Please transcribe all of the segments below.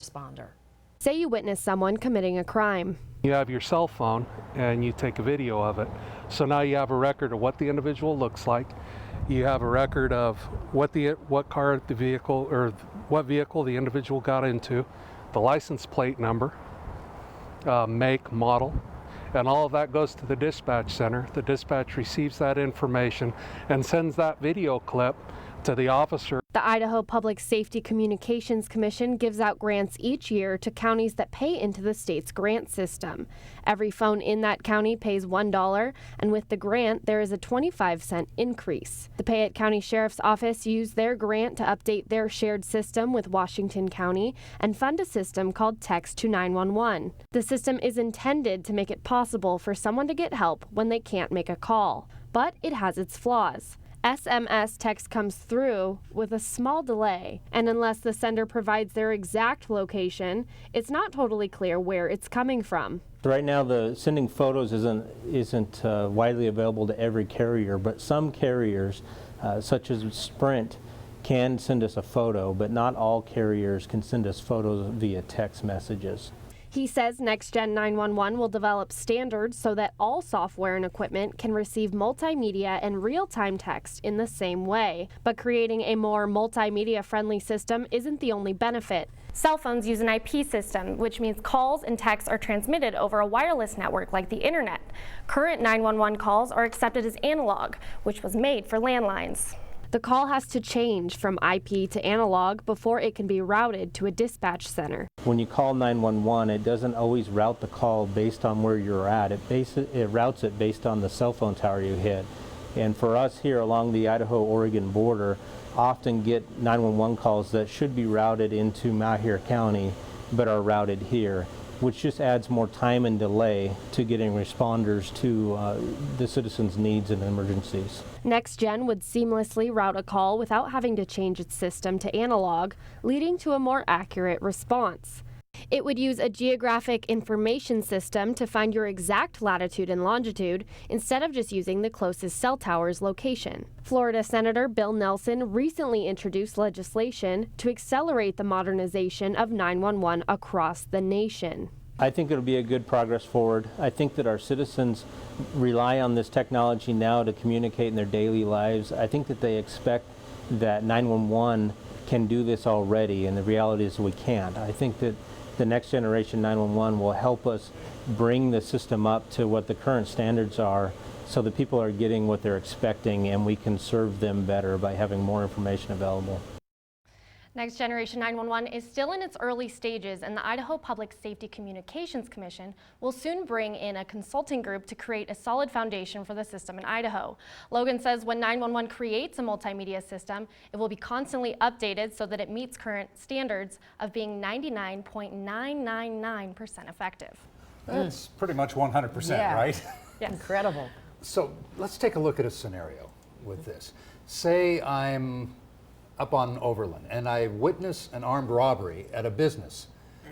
responder. Say you witness someone committing a crime. You have your cell phone and you take a video of it. So now you have a record of what the individual looks like. You have a record of what car the vehicle or what vehicle the individual got into, the license plate number, make, model, and all of that goes to the dispatch center. The dispatch receives that information and sends that video clip to the officer. The Idaho Public Safety Communications Commission gives out grants each year to counties that pay into the state's grant system. Every phone in that county pays $1, and with the grant, there is a 25-cent increase. The Payette County Sheriff's Office used their grant to update their shared system with Washington County and fund a system called Text to 911. The system is intended to make it possible for someone to get help when they can't make a call, but it has its flaws. SMS text comes through with a small delay, and unless the sender provides their exact location, it's not totally clear where it's coming from. Right now, the sending photos isn't widely available to every carrier, but some carriers, such as Sprint, can send us a photo, but not all carriers can send us photos via text messages. He says NextGen 911 will develop standards so that all software and equipment can receive multimedia and real-time text in the same way. But creating a more multimedia-friendly system isn't the only benefit. Cell phones use an IP system, which means calls and texts are transmitted over a wireless network like the internet. Current 911 calls are accepted as analog, which was made for landlines. The call has to change from IP to analog before it can be routed to a dispatch center. When you call 911, it doesn't always route the call based on where you're at. It routes it based on the cell phone tower you hit. And for us here along the Idaho-Oregon border, often get 911 calls that should be routed into Malheur County, but are routed here, which just adds more time and delay to getting responders to the citizens' needs and emergencies. NextGen would seamlessly route a call without having to change its system to analog, leading to a more accurate response. It would use a geographic information system to find your exact latitude and longitude instead of just using the closest cell tower's location. Florida Senator Bill Nelson recently introduced legislation to accelerate the modernization of 911 across the nation. I think it'll be a good progress forward. I think that our citizens rely on this technology now to communicate in their daily lives. I think that they expect that 911 can do this already, and the reality is we can't. I think that the next generation 911 will help us bring the system up to what the current standards are so that people are getting what they're expecting and we can serve them better by having more information available. Next Generation 911 is still in its early stages, and the Idaho Public Safety Communications Commission will soon bring in a consulting group to create a solid foundation for the system in Idaho. Logan says when 911 creates a multimedia system, it will be constantly updated so that it meets current standards of being 99.999% effective. That's pretty much 100%, Yeah. right? Yes. Incredible. So let's take a look at a scenario with this. Say I'm up on Overland and I witness an armed robbery at a business.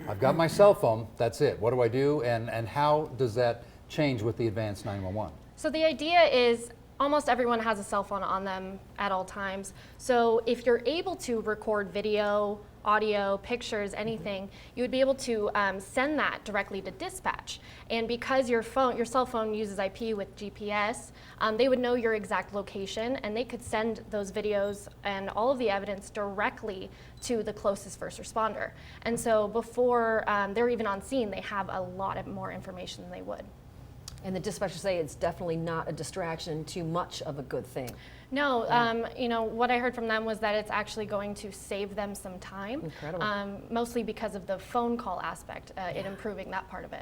I've got my cell phone, that's it. What do I do, and how does that change with the advanced 911? So the idea is almost everyone has a cell phone on them at all times. So if you're able to record video, audio, pictures, anything, you would be able to send that directly to dispatch. And because your cell phone uses IP with GPS, they would know your exact location, and they could send those videos and all of the evidence directly to the closest first responder. And so before they're even on scene, they have a lot more information than they would. And the dispatchers say it's definitely not a distraction, too much of a good thing. No, you know, what I heard from them was that it's actually going to save them some time. Incredible. Mostly because of the phone call aspect, it improving that part of it.